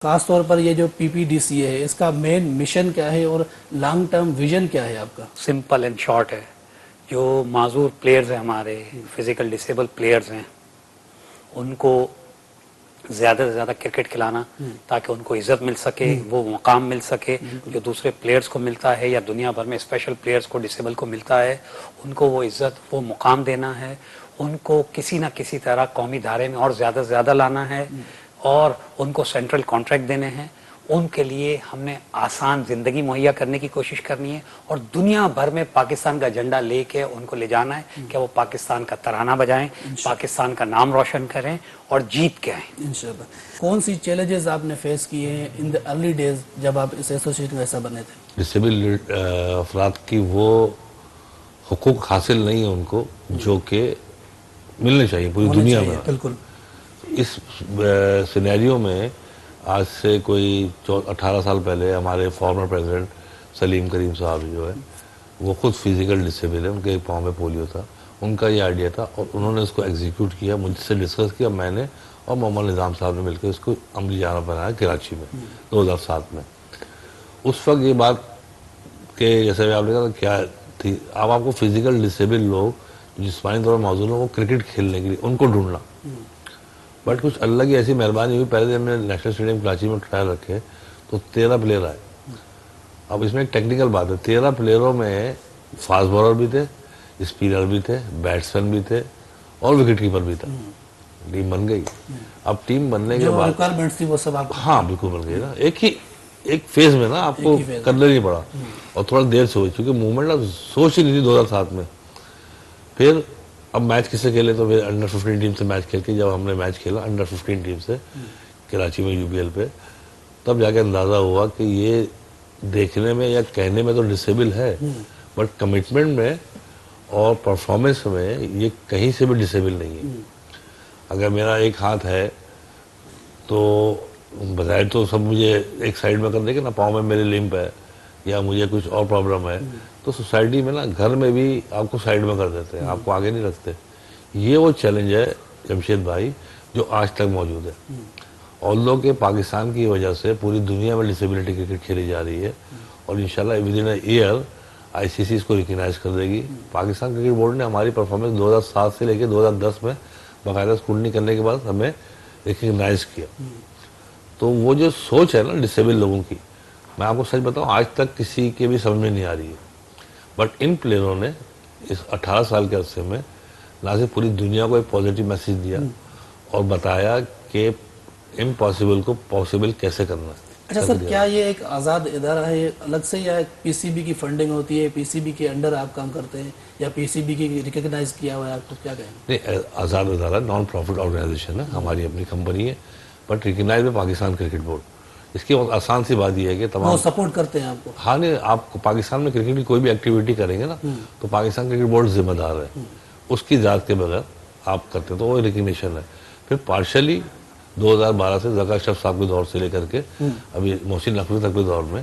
خاص طور پر یہ جو پی پی ڈی سی ہے اس کا مین مشن کیا ہے اور لانگ ٹرم ویژن کیا ہے آپ کا؟ سمپل اینڈ شارٹ ہے. جو معذور پلیئرز ہیں ہمارے فزیکل ڈسیبل پلیئرز ہیں ان کو زیادہ سے زیادہ کرکٹ کھلانا تاکہ ان کو عزت مل سکے, وہ مقام مل سکے جو دوسرے پلیئرز کو ملتا ہے یا دنیا بھر میں اسپیشل پلیئرز کو ڈسیبل کو ملتا ہے. ان کو وہ عزت وہ مقام دینا ہے, ان کو کسی نہ کسی طرح قومی دھارے میں اور زیادہ سے زیادہ لانا ہے اور ان کو سینٹرل کانٹریکٹ دینے ہیں. ان کے لیے ہم نے آسان زندگی مہیا کرنے کی کوشش کرنی ہے اور دنیا بھر میں پاکستان کا جھنڈا لے کے ان کو لے جانا ہے کہ وہ پاکستان کا ترانہ بجائیں, پاکستان کا نام روشن کریں اور جیت کے آئیں انشاءاللہ. کون سی چیلنجز آپ نے فیس کیے ہیں ان دی ارلی ڈیز جب آپ اس ایسوسیشن کا حصہ بنے تھے؟ ڈسیبل افراد کی وہ حقوق حاصل نہیں ہیں ان کو جو کہ ملنے چاہیے پوری دنیا میں. بالکل. اس سینیریو میں آج سے کوئی 18 سال پہلے ہمارے فارمر پریزیڈنٹ سلیم کریم صاحب جو ہے وہ خود فزیکل ڈسیبل ہے, ان کے پاؤں میں پولیو تھا. ان کا یہ آئیڈیا تھا اور انہوں نے اس کو ایگزیکیوٹ کیا, مجھ سے ڈسکس کیا, میں نے اور محمد نظام صاحب نے مل کے اس کو عملی جامہ بنایا کراچی میں 2007 میں. اس وقت یہ بات کہ جیسے آپ نے کہا کیا تھی, اب آپ کو فزیکل ڈسیبل لوگ جسمانی طور پر معذور لوگ وہ کرکٹ کھیلنے کے لیے ان کو ڈھونڈنا. بٹ کچھ اللہ کی ایسی مہربانی ہوئی, پہلے دن میں نیشنل اسٹیڈیم کراچی میں ٹرائل رکھے تو 13 پلیئر آئے. اب اس میں ایک ٹیکنیکل بات ہے, 13 پلیئروں میں فاسٹ بالر بھی تھے, اسپنر بھی تھے, بیٹسمین بھی تھے اور وکٹ کیپر بھی تھا. ٹیم بن گئی. اب ٹیم بننے کے بعد ریکوائرمنٹس تھی وہ سب آپ ہاں بالکل بن گئی نا, ایک فیز میں نا آپ کو کرنا نہیں پڑا اور تھوڑا دیر سے ہوئی چونکہ موومنٹ آپ سوچ ہی نہیں تھی 2007 میں. پھر اب میچ کس سے کھیلے تو پھر انڈر 15 ٹیم سے میچ کھیل کے جب ہم نے میچ کھیلا انڈر 15 ٹیم سے کراچی میں UBL پہ, تب جا کے اندازہ ہوا کہ یہ دیکھنے میں یا کہنے میں تو ڈسیبل ہے بٹ کمٹمنٹ میں اور پرفارمنس میں یہ کہیں سے بھی ڈسیبل نہیں ہے. اگر میرا ایک ہاتھ ہے تو بظاہر تو سب مجھے ایک سائڈ میں کر دے گا نا, پاؤں میں میرے لمپ ہے یا مجھے کچھ اور پرابلم ہے تو سوسائٹی میں نا گھر میں بھی آپ کو سائڈ میں کر دیتے ہیں, آپ کو آگے نہیں رکھتے. یہ وہ چیلنج ہے جمشید بھائی جو آج تک موجود ہے. اور لوگ کہ پاکستان کی وجہ سے پوری دنیا میں ڈسیبلٹی کرکٹ کھیلی جا رہی ہے اور انشاءاللہ with in a year ICC اس کو ریکگنائز کر دے گی. پاکستان کرکٹ بورڈ نے ہماری پرفارمنس 2007 سے لے کے 2010 میں باقاعدہ اسکروٹنی کرنے کے بعد ہمیں ریکگنائز کیا. تو وہ جو سوچ ہے نا ڈسیبل لوگوں کی, میں آپ کو سچ بتاؤں آج تک کسی کے بھی سمجھ میں نہیں آ رہی ہے. بٹ ان پلیئروں نے اس 18 سال کے عرصے میں نہ صرف پوری دنیا کو ایک پازیٹیو میسیج دیا اور بتایا کہ امپاسبل کو پاسبل کیسے کرنا ہے. اچھا سر, کیا یہ ایک آزاد ادارہ ہے الگ سے یا PCB کی فنڈنگ ہوتی ہے, PCB کے انڈر آپ کام کرتے ہیں یا PCB کی ریکگنائز کیا ہوا ہے, آپ کو کیا کہیں؟ نہیں, آزاد ادارہ نان پروفٹ آرگنائزیشن ہے, ہماری اپنی کمپنی ہے بٹ ریکگنائز ہے پاکستان کرکٹ بورڈ. اس کی بہت آسان سی بات یہ ہے کہ تمام سپورٹ کرتے ہیں آپ کو. ہاں نہیں, آپ پاکستان میں کرکٹ کی کوئی بھی ایکٹیویٹی کریں گے نا تو پاکستان کرکٹ بورڈ ذمہ دار ہے, اس کی ذات کے بغیر آپ کرتے ہیں تو وہ ریکگنیشن ہے. پھر پارشلی 2012 سے ذکا اشرف صاحب کے دور سے لے کر کے ابھی محسن نقوی تک کے دور میں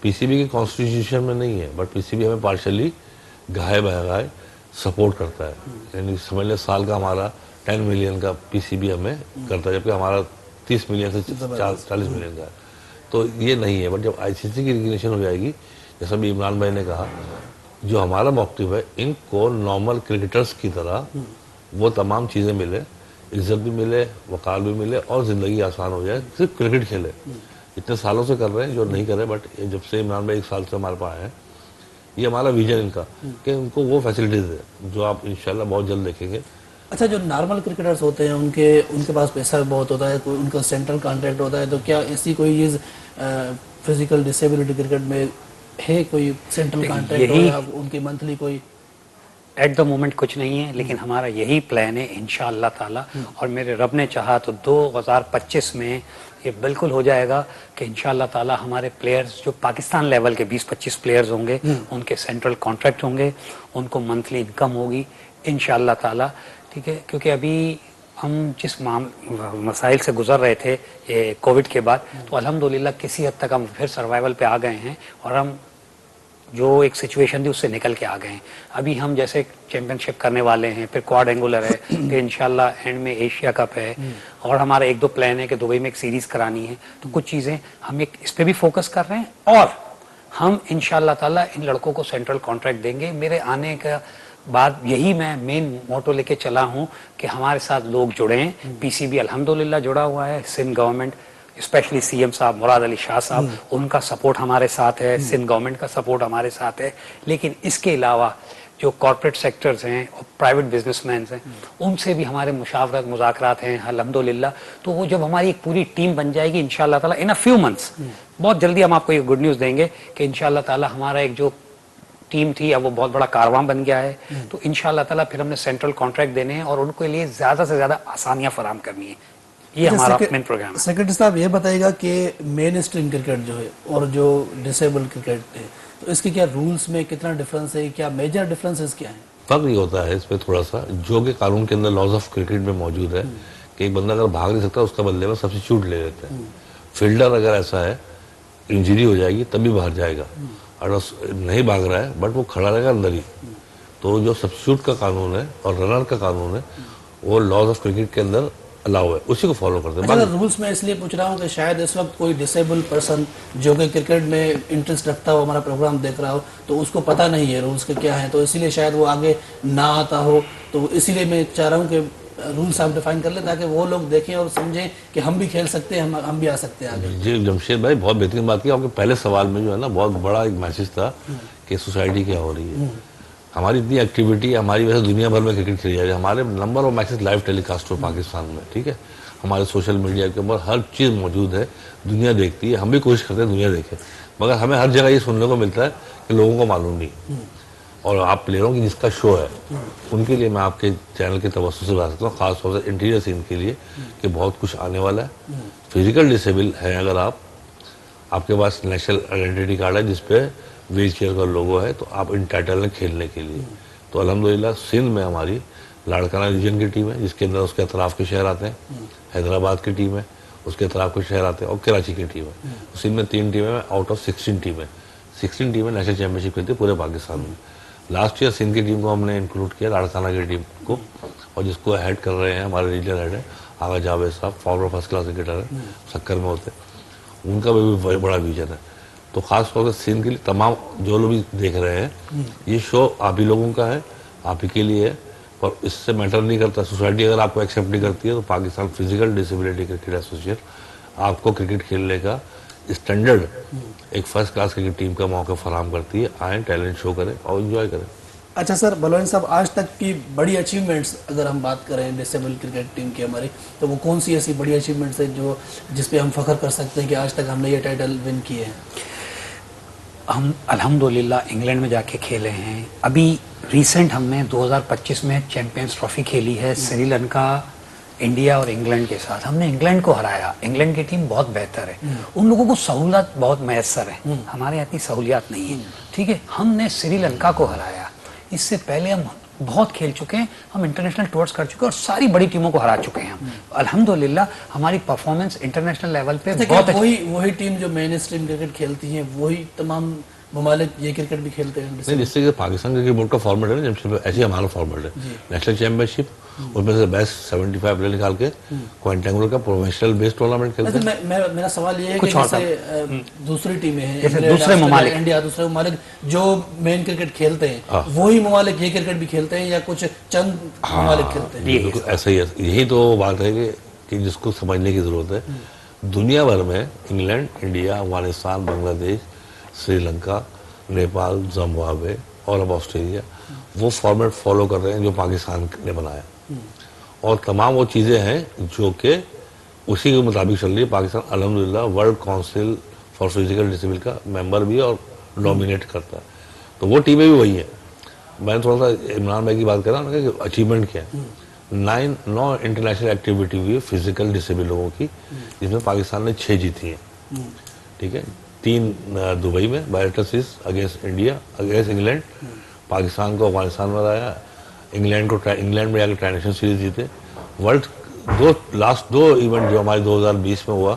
PCB کی کانسٹیٹیوشن میں نہیں ہے بٹ PCB ہمیں پارشلی گاہے بہگائے سپورٹ کرتا ہے. یعنی سمجھ لیں سال کا ہمارا 10 ملین کا PCB ہمیں کرتا ہے جبکہ ہمارا 30 ملین سے 40 ملین کا ہے. تو یہ نہیں ہے. بٹ جب ICC کی ریکگنیشن ہو جائے گی, جیسا بھی عمران بھائی نے کہا, جو ہمارا موقف ہے ان کو نارمل کرکٹرز کی طرح وہ تمام چیزیں ملے, عزت بھی ملے, وقار بھی ملے اور زندگی آسان ہو جائے, صرف کرکٹ کھیلے. اتنے سالوں سے کر رہے ہیں جو نہیں کر رہے, بٹ جب سے عمران بھائی 1 سال سے ہمارے پاس آئے ہیں, یہ ہمارا ویژن ان کا کہ ان کو وہ فیسلٹیز ہے جو آپ انشاءاللہ بہت جلد دیکھیں گے. اچھا, جو نارمل کرکٹرز ہوتے ہیں ان کے پاس پیسہ بہت ہوتا ہے, ان کا سینٹرل کانٹریکٹ ہوتا ہے, تو کیا ایسی کوئی چیز فزیکل ڈسیبلٹی کرکٹ میں ہے, کوئی سینٹرل کانٹریکٹ ہو یا ان کی منتھلی کوئی؟ ایٹ دا مومنٹ کچھ نہیں ہے, لیکن ہمارا یہی پلان ہے انشاءاللہ تعالی, اور میرے رب نے چاہا تو 2025 میں یہ بالکل ہو جائے گا کہ انشاءاللہ تعالی ہمارے پلیئرز جو پاکستان لیول کے 20-25 پلیئرز ہوں گے ان کے سینٹرل کانٹریکٹ ہوں گے, ان کو منتھلی انکم ہوگی انشاءاللہ تعالی. ٹھیک ہے, کیونکہ ابھی ہم جس مسائل سے گزر رہے تھے کووڈ کے بعد, تو الحمدللہ کسی حد تک ہم پھر سروائیول پہ آ گئے ہیں اور ہم جو ایک سچویشن تھی اس سے نکل کے آ گئے ہیں. ابھی ہم جیسے چیمپئن شپ کرنے والے ہیں, پھر کوارڈ اینگولر ہے, پھر انشاءاللہ اینڈ میں ایشیا کپ ہے, اور ہمارا 1-2 پلان ہے کہ دبئی میں ایک سیریز کرانی ہے. تو کچھ چیزیں ہم ایک اس پہ بھی فوکس کر رہے ہیں, اور ہم انشاءاللہ تعالیٰ ان لڑکوں کو سینٹرل کانٹریکٹ دیں گے. میرے آنے کا بعد یہی میں مین موٹو لے کے چلا ہوں کہ ہمارے ساتھ لوگ جڑے ہیں. پی سی بی الحمدللہ جڑا ہوا ہے, Sindh government specially C M صاحب مراد علی شاہ صاحب, ان کا سپورٹ ہمارے ساتھ ہے, سندھ گورنمنٹ کا سپورٹ ہمارے ساتھ ہے. لیکن اس کے علاوہ جو کارپوریٹ سیکٹرز ہیں اور پرائیویٹ بزنس مینز ہیں, ان سے بھی ہمارے مشاورت مذاکرات ہیں الحمدللہ. تو وہ جب ہماری ایک پوری ٹیم بن جائے گی انشاءاللہ تعالیٰ ان اے فیو منتھس, بہت جلدی ہم آپ کو یہ گڈ نیوز دیں گے کہ انشاءاللہ تعالیٰ ہمارا ایک جو ٹیم تھی اب وہ بہت بڑا کارواں بن گیا ہے. تو انشاءاللہ تعالیٰ پھر ہم نے سینٹرل کانٹریکٹ دینے ہیں اور ان کے لیے زیادہ سے زیادہ آسانیاں فراہم کرنی ہیں. یہ ہمارا مین پروگرام ہے. سیکرٹری صاحب یہ بتائیے گا کہ مین اسٹریم کرکٹ جو ہے اور جو ڈسیبل کرکٹ ہے, تو اس کے کیا رولز میں کتنا ڈفرنس ہے, کیا میجر ڈفرنسز کیا ہیں؟ فرق یہ ہوتا ہے اس پہ تھوڑا سا, جو کہ قانون کے اندر لاز آف کرکٹ میں موجود ہے کہ ایک بندہ اگر بھاگ نہیں سکتا اس کا بدلے میں سبسٹیچیوٹ لے لیتے ہیں. فیلڈر اگر ایسا ہے انجری ہو جائے گی تب بھی باہر جائے گا, اور نہیں بھاگ رہا ہے بٹ وہ کھڑا رہے گا اندر ہی. تو جو سبسٹیچیوٹ کا قانون ہے اور رنر کا قانون ہے وہ لاز آف کرکٹ کے اندر الاؤ ہے, اسی کو فالو کرتے ہیں. رولز میں اس لیے پوچھ رہا ہوں کہ شاید اس وقت کوئی ڈسیبل پرسن جو کہ کرکٹ میں انٹرسٹ رکھتا ہو, ہمارا پروگرام دیکھ رہا ہو, تو اس کو پتہ نہیں ہے رولز کے کیا ہیں, تو اسی لیے شاید وہ آگے نہ آتا ہو. تو اسی لیے میں چاہ رہا ہوں کہ رولز آپ ڈیفائن کر لیں تاکہ وہ لوگ دیکھیں اور سمجھیں کہ ہم بھی کھیل سکتے ہیں, ہم بھی آ سکتے ہیں آگے. جی جمشید بھائی بہت بہترین بات کی آپ کے پہلے سوال میں جو ہے نا بہت بڑا ایک میسج تھا کہ سوسائٹی کیا ہو رہی ہے. ہماری اتنی ایکٹیویٹی ہے, ہماری وجہ سے دنیا بھر میں کرکٹ کھیلی جائے, ہمارے number of matches live telecast ہو پاکستان میں, ٹھیک ہے, ہمارے سوشل میڈیا کے اوپر ہر چیز موجود ہے, دنیا دیکھتی ہے, ہم بھی کوشش کرتے ہیں دنیا دیکھے, مگر ہمیں ہر جگہ یہ سننے کو ملتا ہے کہ لوگوں کو معلوم نہیں. اور آپ پلیئروں کی جس کا شو ہے ان کے لیے میں آپ کے چینل کے توسط سے بتا سکتا ہوں, خاص طور سے انٹیریئر سین کے لیے, کہ بہت کچھ آنے والا ہے. فزیکل ڈسیبل ہے اگر آپ کے پاس نیشنل آئیڈینٹی کارڈ ہے جس پہ ویل چیئر کا لوگو ہے, تو آپ انٹائٹل ہیں کھیلنے کے لیے. تو الحمدللہ سندھ میں ہماری لاڑکانہ ریجن کی ٹیم ہے جس کے اندر اس کے اطراف کے شہر آتے ہیں, حیدرآباد کی ٹیم ہے اس کے اطراف کے شہر آتے ہیں, اور کراچی کی ٹیم ہے. سندھ میں 3 ٹیمیں ہیں آؤٹ آف 16 ٹیمیں, 16 ٹیمیں نیشنل چیمپئن شپ کھیلتی ہے پورے پاکستان میں. لاسٹ ایئر سندھ کی ٹیم کو ہم نے انکلوڈ کیا لاڑکانہ کی ٹیم کو, اور جس کو ہیڈ کر رہے ہیں ہمارے ریجنل ہیڈ ہیں آغا جاوید صاحب, فارمر فرسٹ کلاس کرکٹر ہیں, سکر میں ہوتے, ان کا بھی بڑا ویژن ہے. تو خاص طور سے سندھ کے لیے تمام جو لوگ بھی دیکھ رہے ہیں یہ شو آپ ہی لوگوں کا ہے, آپ ہی کے لیے ہے, اور اس سے میٹر نہیں کرتا سوسائٹی اگر آپ کو ایکسیپٹ نہیں کرتی ہے تو Pakistan physical disability cricket association آپ کو کرکٹ کھیلنے کا اسٹینڈرڈ ایک فرسٹ کلاس کرکٹ ٹیم کا موقع فراہم کرتی ہے. آئیں ٹیلنٹ شو کریں اور انجوائے کریں. اچھا سر, بلوچ صاحب آج تک کی بڑی اچیومنٹس اگر ہم بات کریں ڈسیبل کرکٹ ٹیم کی ہماری, تو وہ کون سی ایسی بڑی اچیومنٹس ہیں جو جس پہ ہم فخر کر سکتے ہیں کہ آج تک ہم نے یہ ٹائٹل ون کیے ہیں؟ ہم الحمدللہ انگلینڈ میں جا کے کھیلے ہیں. ابھی ریسنٹ ہم نے 2025 میں چیمپئنز ٹرافی کھیلی ہے سری لنکا, انڈیا اور انگلینڈ کے ساتھ. ہم نے انگلینڈ کو ہرایا. انگلینڈ کی ٹیم بہت بہتر ہے, ان لوگوں کو سہولت بہت میسر ہے, ہمارے یہاں اتنی سہولیات نہیں ہیں, ٹھیک ہے. ہم نے سری لنکا کو ہرایا. اس سے پہلے ہم بہت کھیل چکے ہیں, ہم انٹرنیشنل ٹورز کر چکے ہیں اور ساری بڑی ٹیموں کو ہرا چکے ہیں ہم. الحمدللہ ہماری پرفارمنس انٹرنیشنل لیول پہ بہت وہی ٹیم جو مین اسٹریم کرکٹ کھیلتی ہیں وہی تمام ممالک یہ کرکٹ بھی کھیلتے ہیں. نہیں, جس سے کہ پاکستان کرکٹ بورڈ کا فارمیٹ ہے نا, ایسے ہمارا فارمیٹ ہے نیشنل چیمپئن شپ, اس میں سے بیسٹ 75 پلیئر نکال کے کوانٹینگولر کا پروفیشنل بیس ٹورنامنٹ کھیلتے ہیں. میرا سوال یہ ہے کہ جیسے دوسری ٹیمیں ہیں, دوسرے ممالک, انڈیا, دوسرے ممالک جو مین کرکٹ کھیلتے ہیں وہی ممالک یہ کرکٹ بھی کھیلتے ہیں یا کچھ چند ممالک کھیلتے ہیں؟ بالکل ایسا ہی ہے. یہی تو بات ہے کہ جس کو سمجھنے کی ضرورت ہے. دنیا بھر میں انگلینڈ, انڈیا, افغانستان, بنگلہ دیش, سری لنکا, نیپال, زمبابوے اور اب آسٹریلیا وہ فارمیٹ فالو کر رہے ہیں جو پاکستان نے بنایا, اور تمام وہ چیزیں ہیں جو کہ اسی کے مطابق چل رہی ہے. پاکستان الحمدللہ world council for physical disable کا ممبر بھی ہے اور ڈومینیٹ کرتا ہے. تو وہ ٹیمیں بھی وہی ہیں. میں نے تھوڑا سا عمران بھائی کی بات کر رہا ہوں کہ اچیومنٹ کیا ہے. 9 انٹرنیشنل ایکٹیویٹی ہوئی ہے فزیکل ڈسیبل لوگوں کی, جس میں پاکستان نے 6 جیتی ہیں, ٹھیک ہے. 3 دبئی میں بائٹرسز against India, against England. Pakistan کو افغانستان میں ہرایا, انگلینڈ میں جا کے ٹرانزیشن سیریز جیتے. ورلڈ لاسٹ 2 ایونٹ جو ہمارے 2020 میں ہوا,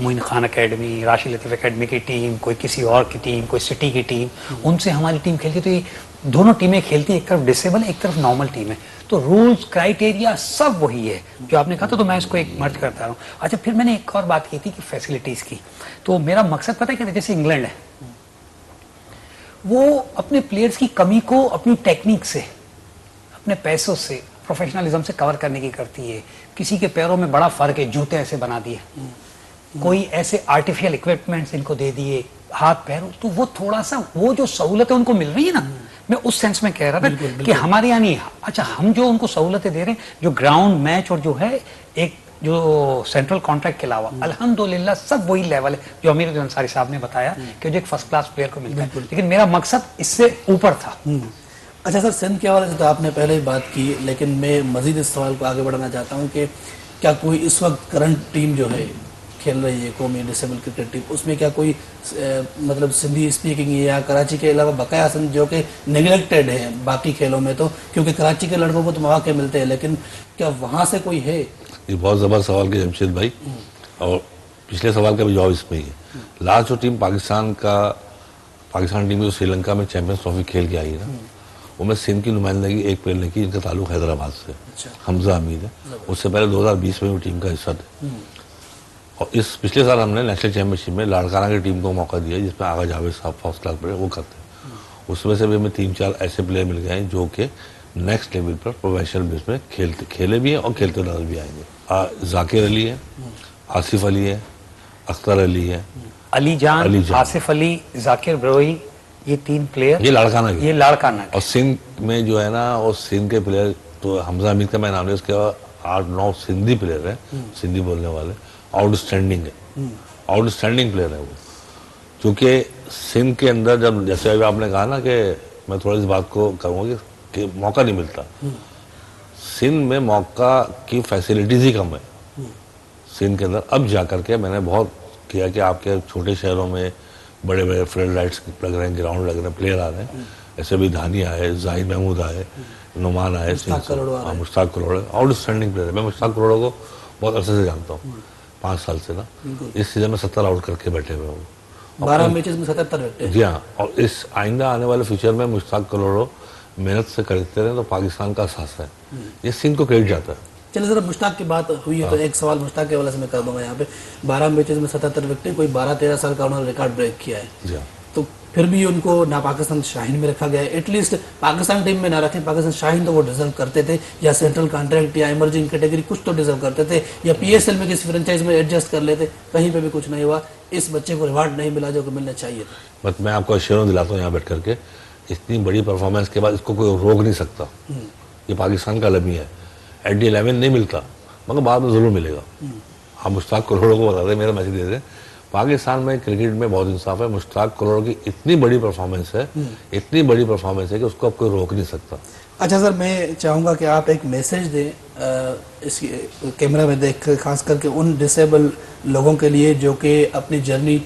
معین خان اکیڈمی, راشد لطیف اکیڈمی کی ٹیم, کوئی کسی اور کی ٹیم, کوئی سٹی کی ٹیم, ان سے ہماری ٹیم کھیلتی. تو یہ دونوں ٹیمیں کھیلتی ہیں, ایک طرف ڈسیبل ایک طرف نارمل ٹیم ہے. تو رولز کرائٹیریا سب وہی ہے جو آپ نے کہا تھا, تو میں اس کو ایک مرج کرتا رہا ہوں. اچھا پھر میں نے ایک اور بات کی تھی کہ فیسلٹیز کی. تو میرا مقصد پتہ ہے کہ جیسے انگلینڈ ہے, وہ اپنے پلیئرز کی کمی کو اپنی ٹیکنیک سے, اپنے پیسوں سے, پروفیشنلزم سے کور کرنے کی کرتی ہے. کسی کے پیروں میں بڑا فرق ہے, جوتے ایسے بنا دیے, کوئی ایسے آرٹیفیشل اکوپمنٹس ان کو دے دیے, ہاتھ پیر, تو وہ تھوڑا سا وہ جو سہولتیں ان کو مل رہی ہے نا, میں اس سینس میں کہہ رہا تھا کہ ہمارے یہاں نہیں. اچھا ہم جو ان کو سہولتیں دے رہے ہیں, جو گراؤنڈ میچ اور جو ہے ایک جو سینٹرل کانٹریکٹ کے علاوہ, الحمدللہ سب وہی لیول ہے جو امیر الدین انصاری صاحب نے بتایا کہ جو ایک فرسٹ کلاس پلیئر کو ملتا ہے. لیکن میرا مقصد اس سے اوپر تھا. اچھا سر, سندھ کے حوالے سے تو آپ نے پہلے ہی بات کی, لیکن میں مزید اس سوال کو آگے بڑھانا چاہتا ہوں کہ کیا کوئی اس وقت کرنٹ ٹیم جو ہے کھیل رہی ہے قومی ڈسیبل کرکٹ ٹیم, اس میں کیا کوئی مطلب سندھی اسپیکنگ یا کراچی کے علاوہ بقایا سندھ جو کہ نیگلیکٹڈ ہے باقی کھیلوں میں, تو کیونکہ کراچی کے لڑکوں کو تو مواقع ملتے ہیں, لیکن کیا وہاں سے کوئی ہے؟ یہ بہت زبردست سوال کیا جمشید بھائی, اور پچھلے سوال کا بھی جواب اس میں ہی ہے. لاسٹ جو ٹیم پاکستان ٹیم جو سری لنکا میں چیمپئنز ٹرافی کھیل کے آئی ہے نا, وہ میں سندھ کی نمائندگی ایک پلیئر نے کی, ان کا تعلق حیدرآباد سے, حمزہ حمید ہے. اس سے پہلے 2020 میں وہ ٹیم کا حصہ تھے. اور اس پچھلے سال ہم نے نیشنل چیمپئن شپ میں لاڑکانہ کی ٹیم کو موقع دیا جس میں آغا جاوید صاحب فرسٹ کلاس پلیئر وہ کرتے ہیں. اس میں سے بھی ہمیں 3-4 ایسے پلیئر مل گئے ہیں جو کہ نیکسٹ لیول پر پروفیشنل بیس میں کھیلے بھی ہیں اور کھیلتے نظر بھی آئیں گے. ذاکر علی ہے, آصف علی ہے, اختر علی ہے, علی جان, آصف علی, ذاکر بروئی, یہ 3 پلیئر یہ لاڑکانہ کے. اور سندھ میں جو ہے نا, اور سندھ کے پلیئر تو حمزہ حمید کا میں نام لیا, اس کے 8-9 سندھی پلیئر ہیں, سندھی بولنے والے, آؤٹ اسٹینڈنگ پلیئر ہے وہ. چونکہ سندھ کے اندر جب جیسے ابھی آپ نے کہا نا کہ میں تھوڑی سی بات کو کروں گا کہ موقع نہیں ملتا, سندھ میں موقع کی فیسلٹیز ہی کم ہے سندھ کے اندر. اب جا کر کے میں نے بہت کیا کہ آپ کے چھوٹے شہروں میں بڑے بڑے فلڈ لائٹس لگ رہے ہیں, گراؤنڈ لگ رہے ہیں, پلیئر آ رہے ہیں. ایسے بھی دھانی آئے, زاہد محمود آئے, نعمان آئے, مشتاق کروڑ آؤٹ اسٹینڈنگ پلیئر ہے. میں مشتاق کروڑ کو بہت عرصے سے جانتا ہوں, 5 سال سے نا. اس سیزن میں 70 آؤٹ کر کے بیٹھے ہوئے ہوں, 12 میچز میں 77 رکھتے. جی ہاں, اور اس آئندہ آنے والے فیوچر میں مشتاق کروڑ محنت سے کرتے رہے تو پاکستان کا احساس ہے, یہ سندھ کو کریڈٹ جاتا ہے. چلے ذرا مشتاق کی بات ہوئی ہے تو ایک سوال مشتاق کے حوالے سے میں کر دوں گا. یہاں پہ 12 میچز میں 77 وکٹیں, کوئی 12-13 سال کا انہوں نے ریکارڈ بریک کیا ہے. جی ہاں, تو پھر بھی ان کو نہ پاکستان شاہین میں رکھا گیا ہے. ایٹ لیسٹ پاکستان ٹیم میں نہ رکھیں, پاکستان شاہین تو وہ ڈیزرو کرتے تھے, یا سینٹرل کانٹریکٹ یا ایمرجنگ کیٹیگری کچھ تو ڈیزرو کرتے تھے, یا پی ایس ایل میں کسی فرنچائز میں ایڈجسٹ کر لیتے. کہیں پہ بھی کچھ نہیں ہوا, اس بچے کو ریوارڈ نہیں ملا جو کہ ملنا چاہیے تھا. بس میں آپ کو اشورنس دلاتا ہوں یہاں بیٹھ کر کے, اتنی بڑی پرفارمنس کے بعد اس کو کوئی روک نہیں سکتا. یہ پاکستان کا المیہ ہے, ایٹ دی 11 نہیں ملتا مگر بعد میں ضرور ملے گا. آپ مشتاق کروڑ کو بتا دیں, میرا میسج دے دیں, پاکستان میں کرکٹ میں بہت انصاف ہے. مشتاق کروڑ کی اتنی بڑی پرفارمنس ہے کہ اس کو اب کوئی روک نہیں سکتا. اچھا سر, میں چاہوں گا کہ آپ ایک میسج دیں اس کیمرہ میں دیکھ کر, خاص کر کے ان ڈسیبل لوگوں کے لیے جو کہ اپنی جرنی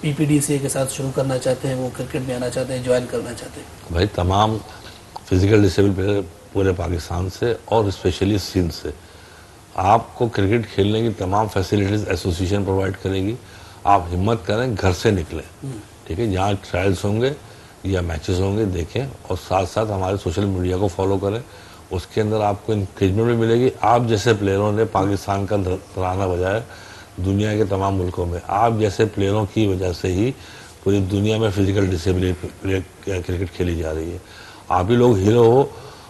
پی پی ڈی سی کے ساتھ شروع کرنا چاہتے ہیں, وہ کرکٹ میں آنا چاہتے ہیں, جوائن کرنا چاہتے ہیں. بھائی تمام فزیکل ڈسیبل پلیئر پورے پاکستان سے اور اسپیشلی سندھ سے, آپ کو کرکٹ کھیلنے کی تمام فیسلٹیز ایسوسیشن پرووائڈ کرے گی. آپ ہمت کریں, گھر سے نکلیں, ٹھیک ہے, جہاں ٹرائلز ہوں گے یا میچز ہوں گے دیکھیں, اور ساتھ ساتھ ہمارے سوشل میڈیا کو فالو کریں. اس کے اندر آپ کو انکریجمنٹ بھی ملے گی. آپ جیسے پلیئروں نے پاکستان کا ترانہ بجایا ہے دنیا کے تمام ملکوں میں. آپ جیسے پلیئروں کی وجہ سے ہی پوری دنیا میں فزیکل ڈسیبلٹی کرکٹ کھیلی جا رہی ہے. آپ ہی لوگ ہیرو ہو,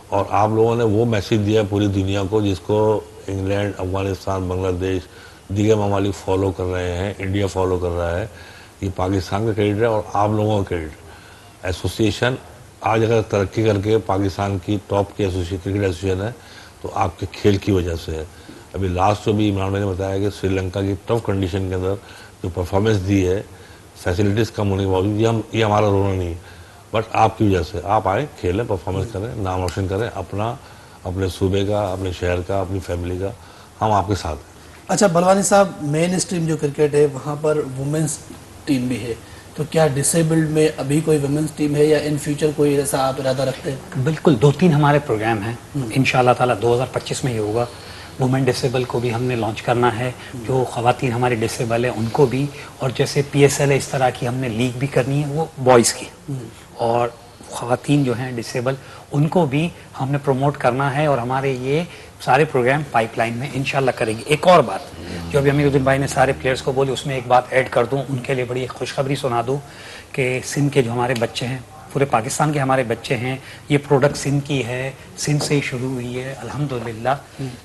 اور آپ لوگوں نے وہ میسج دیا پوری دنیا کو جس کو انگلینڈ, افغانستان, بنگلہ دیش, دیگر ممالک فالو کر رہے ہیں, انڈیا فالو کر رہا ہے. یہ پاکستان کا کریڈٹ ہے اور آپ لوگوں کا کریڈٹ. ایسوسیشن آج اگر ترقی کر کے پاکستان کی ٹاپ کی کرکٹ ایسوسیشن ہے تو آپ کے کھیل کی وجہ سے ہے. ابھی لاسٹ جو بھی عمران بھائی نے بتایا کہ سری لنکا کی ٹف کنڈیشن کے اندر جو پرفارمنس دی ہے, فیسلٹیز کم ہونے کے باوجود, یہ ہمارا رونا نہیں ہے, بٹ آپ کی وجہ سے. آپ آئیں, کھیلیں, پرفارمنس کریں, نام روشن کریں اپنا, اپنے صوبے کا, اپنے شہر کا, اپنی فیملی کا. ہم آپ کے ساتھ ہیں. اچھا بلوانی صاحب, مین اسٹریم جو کرکٹ ہے وہاں پر وومنس ٹیم بھی ہے, تو کیا ڈسیبلڈ میں ابھی کوئی ویمنس ٹیم ہے یا ان فیوچر کوئی ایسا آپ ارادہ رکھتے ہیں؟ بالکل 2-3 ہمارے پروگرام ہیں, انشاءاللہ تعالی 2025 میں یہ ہوگا. وومن ڈسیبل کو بھی ہم نے لانچ کرنا ہے, جو خواتین ہماری ڈسیبل ہیں ان کو بھی, اور جیسے PSL ہے اس طرح کی ہم نے لیگ بھی کرنی ہے وہ بوائز کی, اور خواتین جو ہیں ڈسیبل ان کو بھی ہم نے پروموٹ کرنا ہے, اور ہمارے یہ سارے پروگرام پائپ لائن میں انشاءاللہ کریں گے. ایک اور بات جو ابھی امیرالدین بھائی نے سارے پلیئرز کو بولی, اس میں ایک بات ایڈ کر دوں, ان کے لیے بڑی ایک خوشخبری سنا دوں کہ سندھ کے جو ہمارے بچے ہیں, پورے پاکستان کے ہمارے بچے ہیں, یہ پروڈکٹ سندھ کی ہے, سندھ سے ہی شروع ہوئی ہے الحمدللہ.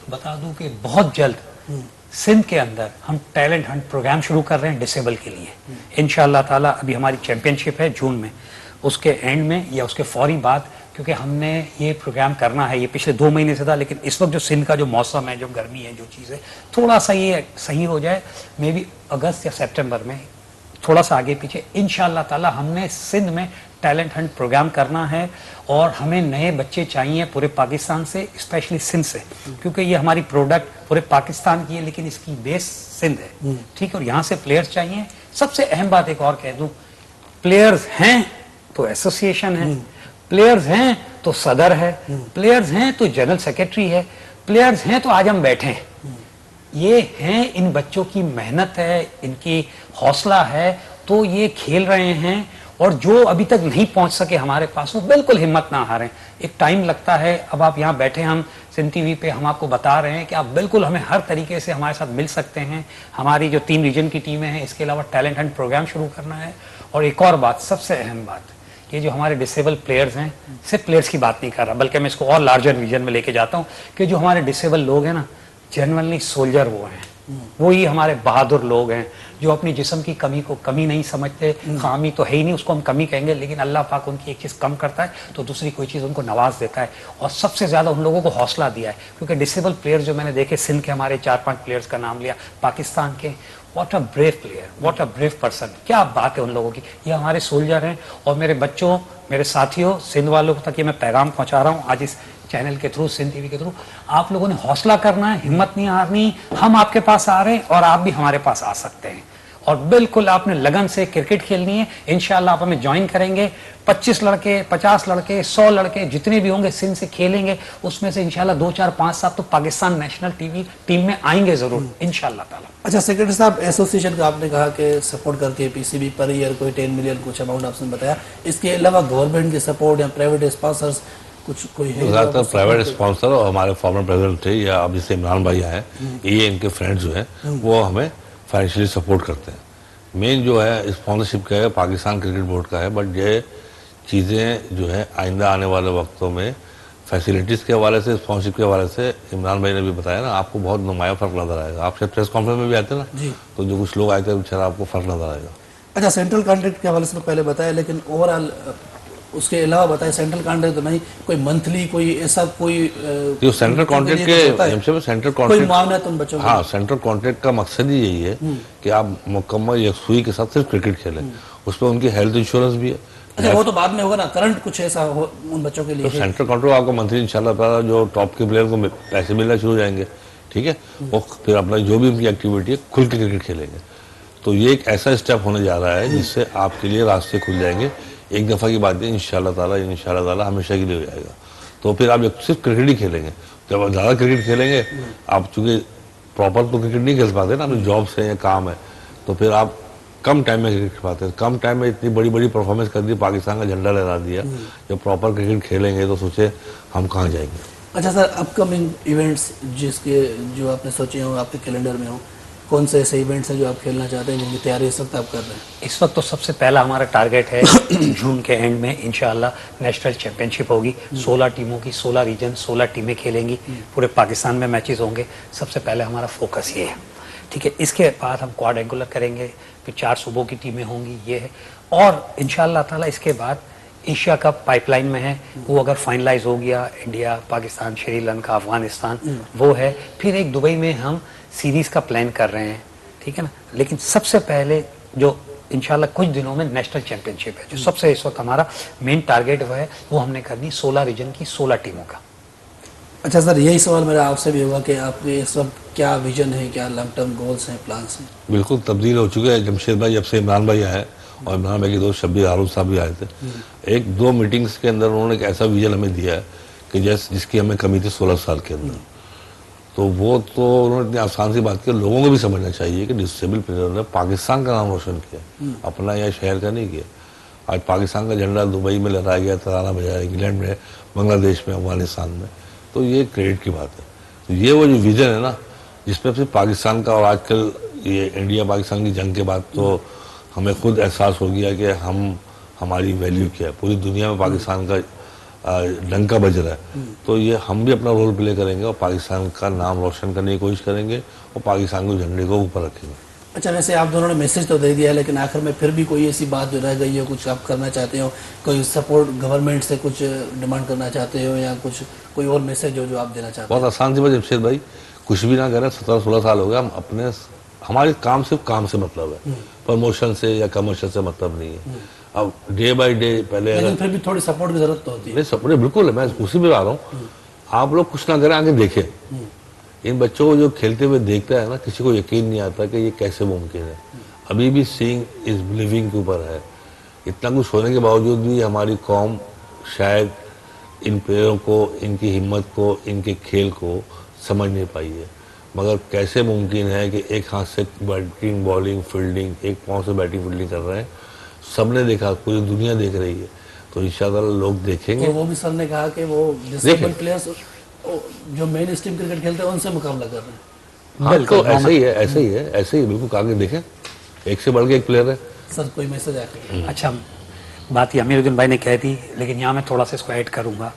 بتا دوں کہ بہت جلد سندھ کے اندر ہم ٹیلنٹ ہنٹ پروگرام شروع کر رہے ہیں ڈسیبل کے لیے انشاءاللہ تعالی. ابھی ہماری چیمپئن شپ ہے جون میں, اس کے اینڈ میں یا اس کے فوری بعد, کیونکہ ہم نے یہ پروگرام کرنا ہے. یہ پچھلے 2 مہینے سے تھا, لیکن اس وقت جو سندھ کا جو موسم ہے, جو گرمی ہے, جو چیز ہے, تھوڑا سا یہ صحیح ہو جائے, مے بی اگست یا سپٹمبر میں, تھوڑا سا آگے پیچھے انشاءاللہ تعالی ہم نے سندھ میں ٹیلنٹ ہنٹ پروگرام کرنا ہے. اور ہمیں نئے بچے چاہیے پورے پاکستان سے, اسپیشلی سندھ سے, کیونکہ یہ ہماری پروڈکٹ پورے پاکستان کی ہے لیکن اس کی بیس سندھ ہے, ٹھیک ہے. اور یہاں سے پلیئرز چاہیے. سب سے اہم بات ایک اور کہہ دوں, پلیئرز ہیں تو ایسوسیشن ہے, پلیئرز ہیں تو صدر ہے, پلیئرز ہیں تو جنرل سیکرٹری ہے, پلیئرز ہیں تو آج ہم بیٹھے ہیں. یہ ہیں, ان بچوں کی محنت ہے, ان کی حوصلہ ہے, تو یہ کھیل رہے ہیں. اور جو ابھی تک نہیں پہنچ سکے ہمارے پاس, وہ بالکل ہمت نہ ہاریں. ایک ٹائم لگتا ہے. اب آپ یہاں بیٹھے, ہم سندھ TV پہ ہم آپ کو بتا رہے ہیں کہ آپ بالکل ہمیں ہر طریقے سے ہمارے ساتھ مل سکتے ہیں. ہماری جو 3 ریجن کی ٹیمیں ہیں, اس کے علاوہ ٹیلنٹ ہنٹ پروگرام شروع کرنا ہے. اور ایک اور بات, سب سے اہم بات, یہ جو ہمارے ڈسیبل پلیئرز ہیں, صرف پلیئرز کی بات نہیں کر رہا, بلکہ میں اس کو اور لارجر ویژن میں لے کے جاتا ہوں کہ جو ہمارے ڈسیبل لوگ ہیں نا, جنرلی سولجر وہ ہیں, وہی ہمارے بہادر لوگ ہیں, جو اپنی جسم کی کمی کو کمی نہیں سمجھتے. خامی تو ہے ہی نہیں, اس کو ہم کمی کہیں گے, لیکن اللہ پاک ان کی ایک چیز کم کرتا ہے تو دوسری کوئی چیز ان کو نواز دیتا ہے. اور سب سے زیادہ ان لوگوں کو حوصلہ دیا ہے, کیونکہ ڈسیبل پلیئر جو میں نے دیکھے سندھ کے ہمارے 4-5 پلیئرز کا نام لیا, پاکستان کے, what a brave player, what a brave person, کیا بات ہے ان لوگوں کی. یہ ہمارے سولجر ہیں. اور میرے بچوں, میرے ساتھیوں, سندھ والوں تک یہ میں پیغام پہنچا رہا ہوں آج اس چینل کے تھرو, سندھ TV کے تھرو, آپ لوگوں نے حوصلہ کرنا ہے, ہمت نہیں ہارنی. ہم آپ کے پاس آ رہے ہیں اور آپ بھی ہمارے پاس آ سکتے ہیں. اور بالکل آپ نے لگن سے کرکٹ کھیلنی ہے. انشاءاللہ آپ ہمیں جوائن کریں گے. 25 لڑکے, 50 لڑکے, 100 لڑکے, جتنے بھی ہوں گے سندھ سے کھیلیں گے. اس میں سے انشاءاللہ 2, 4, 5, 7 تو پاکستان نیشنل ٹیم میں آئیں گے ضرور انشاءاللہ تعالی. اچھا سیکرٹری صاحب, ایسوسیشن کا آپ نے کہا کہ سپورٹ کر کے PCB پر ایئر کوئی 10 ملین کچھ اماؤنٹ آپ نے بتایا. اس کے علاوہ گورنمنٹ کے سپورٹ یا پرائیویٹ اسپانسرز کچھ کوئی ہے؟ زیادہ تر پرائیویٹ اسپانسر اور ہمارے فارمر پریزیڈنٹ تھے, یا اب جیسے عمران بھائی آئے, یہ ان کے فرینڈ جو ہیں وہ ہمیں فائنینشلی سپورٹ کرتے ہیں. مین جو ہے اسپانسرشپ کا ہے پاکستان کرکٹ بورڈ کا ہے. بٹ یہ چیزیں جو ہے آئندہ آنے والے وقتوں میں فیسلٹیز کے حوالے سے, اسپانسرشپ کے حوالے سے, عمران بھائی نے بھی بتایا نا, آپ کو بہت نمایاں فرق نظر آئے گا. آپ شاید پریس کانفرنس میں بھی آتے نا, تو جو کچھ لوگ آئے تھے بیچارہ آپ کو فرق نظر آئے گا. اچھا سینٹرل کانٹریکٹ کے حوالے سے پہلے بتایا, لیکن اوور آل اس کے علاوہ بتائیں, سینٹرل کانٹریکٹ تو نہیں, کوئی منتھلی کوئی ایسا کوئی سینٹرل کانٹریکٹ کے سینٹرل کوئی معاونت ان بچوں کو؟ ہاں, سینٹرل کانٹریکٹ کا مقصد ہی یہی ہے کہ آپ مکمل یکسوئی کے ساتھ صرف کرکٹ کھیلیں. اس پہ ان کی ہیلتھ انشورنس بھی ہے. اچھا وہ تو بعد میں ہوگا نا, کرنٹ کچھ ایسا ہو ان بچوں کے لیے. سینٹرل کانٹریکٹ آپ کو منتھلی انشاءاللہ جو ٹاپ کے پلیئر کو پیسے ملنا شروع ہو جائیں گے, ٹھیک ہے, وہ پھر اپنا جو بھی ان کی ایکٹیویٹی ہے کھل کے کرکٹ کھیلیں گے. تو یہ ایک ایسا اسٹیپ ہونے جا رہا ہے جس سے آپ کے لیے راستے کھل جائیں گے. ایک دفعہ کی بات ہے, انشاءاللہ تعالیٰ ہمیشہ کے لیے ہو جائے گا. تو پھر آپ صرف کرکٹ ہی کھیلیں گے. جب آپ زیادہ کرکٹ کھیلیں گے, آپ چونکہ پراپر تو کرکٹ نہیں کھیل پاتے نا, اپنی جاب سے یا کام ہے, تو پھر آپ کم ٹائم میں کرکٹ کھیل پاتے ہیں. کم ٹائم میں اتنی بڑی بڑی پرفارمنس کر دی, پاکستان کا جھنڈا لہرا دیا. جب پراپر کرکٹ کھیلیں گے تو سوچے ہم کہاں جائیں گے. اچھا سر, اپ کمنگ ایونٹس جس کے جو آپ نے سوچے ہوں, آپ کے کیلنڈر میں ہوں, کون سے ایسے ایونٹس ہیں جو آپ کھیلنا چاہتے ہیں, جن کی تیاری اس وقت آپ کر رہے ہیں؟ اس وقت تو سب سے پہلا ہمارا ٹارگیٹ ہے جون کے اینڈ میں انشاءاللہ نیشنل چیمپئن شپ ہوگی. 16 ٹیموں کی, 16 ریجن, 16 ٹیمیں کھیلیں گی. پورے پاکستان میں میچز ہوں گے. سب سے پہلے ہمارا فوکس یہ ہے, ٹھیک ہے. اس کے بعد ہم کوارڈینگولر کریں گے, پھر 4 صوبوں کی ٹیمیں ہوں گی, یہ ہے. اور انشاءاللہ تعالیٰ اس کے بعد ایشیا کپ پائپ لائن میں ہے, وہ اگر فائنلائز ہو گیا, انڈیا, پاکستان, شری لنکا, افغانستان, وہ ہے. پھر ایک دبئی میں ہم سیریز کا پلان کر رہے ہیں, ٹھیک ہے نا. لیکن سب سے پہلے جو انشاءاللہ کچھ دنوں میں نیشنل چیمپئن شپ ہے, جو سب سے اس وقت ہمارا مین ٹارگیٹ وہ ہے, وہ ہم نے کرنی 16 ریجن کی 16 ٹیموں کا. اچھا سر, یہی سوال میرا آپ سے بھی ہوگا کہ آپ کے اس وقت کیا ویژن ہے, کیا لانگ ٹرم گولز ہیں, پلانس ہیں؟ بالکل تبدیل ہو چکے ہیں. جمشید بھائی جب سے عمران بھائی آئے, اور عمران بھائی کے دوست شبیر ہارون صاحب بھی آئے تھے, 1-2 میٹنگز کے اندر انہوں نے ایک ایسا ویژن ہمیں دیا ہے کہ جس کی ہمیں کمی تھی 16 سال کے اندر. تو وہ تو انہوں نے اتنی آسان سی بات کی. لوگوں کو بھی سمجھنا چاہیے کہ ڈسیبل پلیئر نے پاکستان کا نام روشن کیا, اپنا یا شہر کا نہیں کیا. آج پاکستان کا جھنڈا دبئی میں لہرایا گیا, ترانہ بجایا انگلینڈ میں, بنگلہ دیش میں, افغانستان میں, تو یہ کریڈٹ کی بات ہے. تو یہ وہ جو ویژن ہے نا جس میں صرف پاکستان کا, اور آج کل یہ انڈیا پاکستان کی جنگ کے بعد تو ہمیں خود احساس ہو گیا کہ ہماری ویلیو کیا ہے. پوری دنیا میں پاکستان کا ڈنکا بج رہا ہے. تو یہ ہم بھی اپنا رول پلے کریں گے اور پاکستان کا نام روشن کرنے کی کوشش کریں گے اور پاکستان کے جھنڈے کو اوپر رکھیں گے. اچھا, ویسے آپ دونوں نے میسج تو دے دیا ہے, لیکن آخر میں پھر بھی کوئی ایسی بات جو رہ گئی ہو, کچھ آپ کرنا چاہتے ہو, کوئی سپورٹ گورنمنٹ سے کچھ ڈیمانڈ کرنا چاہتے ہو, یا کچھ کوئی اور میسج ہو جو آپ دینا چاہتے ہو؟ بہت آسان سی بات جمشید بھائی, کچھ بھی نہ کریں. 17-16 سال ہو گیا, ہم اپنے ہمارے کام صرف کام سے مطلب ہے, پروموشن سے یا کمرشل سے مطلب نہیں ہے. اب ڈے بائی ڈے پہلے لیکن پھر بھی تھوڑی سپورٹ کی ضرورت تو ہوتی ہے. نہیں, سپورٹ بالکل ہے, میں اسی پہ آ رہا ہوں. آپ لوگ کچھ نہ کریں, آگے دیکھیں. ان بچوں کو جو کھیلتے ہوئے دیکھتا ہے نا, کسی کو یقین نہیں آتا کہ یہ کیسے ممکن ہے. ابھی بھی سینگ از بلیونگ کے اوپر ہے. اتنا کچھ ہونے کے باوجود بھی ہماری قوم شاید ان پلیئروں کو, ان کی ہمت کو, ان کے کھیل کو سمجھ نہیں پائی ہے. مگر کیسے ممکن ہے کہ ایک ہاتھ سے بیٹنگ, بالنگ, فیلڈنگ, ایک پاؤں سے بیٹنگ فیلڈنگ کر رہے ہیں. سب نے دیکھا, پوری دنیا دیکھ رہی ہے. تو انشاءاللہ لوگ دیکھیں گے. وہ بھی سر نے کہا کہ وہ ڈسیبل پلیئرز جو مین اسٹریم کرکٹ کھیلتے ہیں ان سے مقابلہ کر رہے ہیں. ہاں, تو ایسے ہی ہے, ایسے ہی ہے, ایسے ہی بالکل. آگے دیکھیں, ایک سے بڑھ کے ایک پلیئر ہے. سر کوئی میسج آ کے اچھا, بات یہ امیر الدین بھائی نے کہہ دی, لیکن یہاں میں تھوڑا سا اس کو ایڈ کروں گا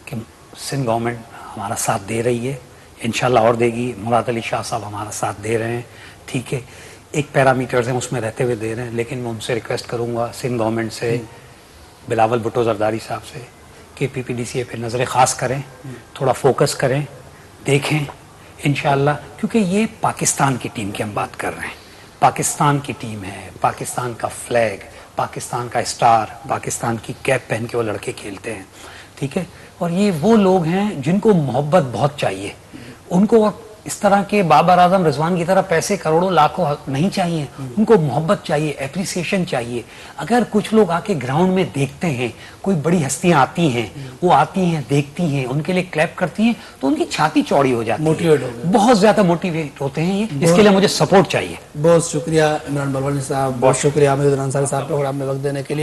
کہ سندھ گورنمنٹ ہمارا ساتھ دے رہی ہے, انشاءاللہ اور دے گی. مراد علی شاہ صاحب ہمارا ساتھ دے رہے ہیں, ٹھیک ہے. ایک پیرامیٹرز ہیں اس میں رہتے ہوئے دے رہے ہیں, لیکن میں ان سے ریکویسٹ کروں گا, سندھ گورنمنٹ سے, بلاول بھٹو زرداری صاحب سے, کہ پی پی ڈی سی اے پہ نظر خاص کریں, تھوڑا فوکس کریں, دیکھیں انشاءاللہ. کیونکہ یہ پاکستان کی ٹیم کی ہم بات کر رہے ہیں, پاکستان کی ٹیم ہے, پاکستان کا فلیگ, پاکستان کا اسٹار, پاکستان کی کیپ پہن کے وہ لڑکے کھیلتے ہیں, ٹھیک ہے. اور یہ وہ لوگ ہیں جن کو محبت بہت چاہیے. ان کو اس طرح کے بابر اعظم رضوان کی طرح پیسے کروڑوں لاکھوں نہیں چاہیے, ان کو محبت چاہیے, اپریسیشن چاہیے. اگر کچھ لوگ آ کے گراؤنڈ میں دیکھتے ہیں, کوئی بڑی ہستیاں آتی ہیں, وہ آتی ہیں, دیکھتی ہیں, ان کے لیے کلیپ کرتی ہیں, تو ان کی چھاتی چوڑی ہو جاتی ہے, موٹیویٹ ہو گئے, بہت زیادہ موٹیویٹ ہوتے ہیں. یہ اس کے لیے مجھے سپورٹ چاہیے. بہت شکریہ عمران بلوانی صاحب, بہت شکریہ امیر الدین انصاری صاحب پروگرام میں وقت دینے کے لیے.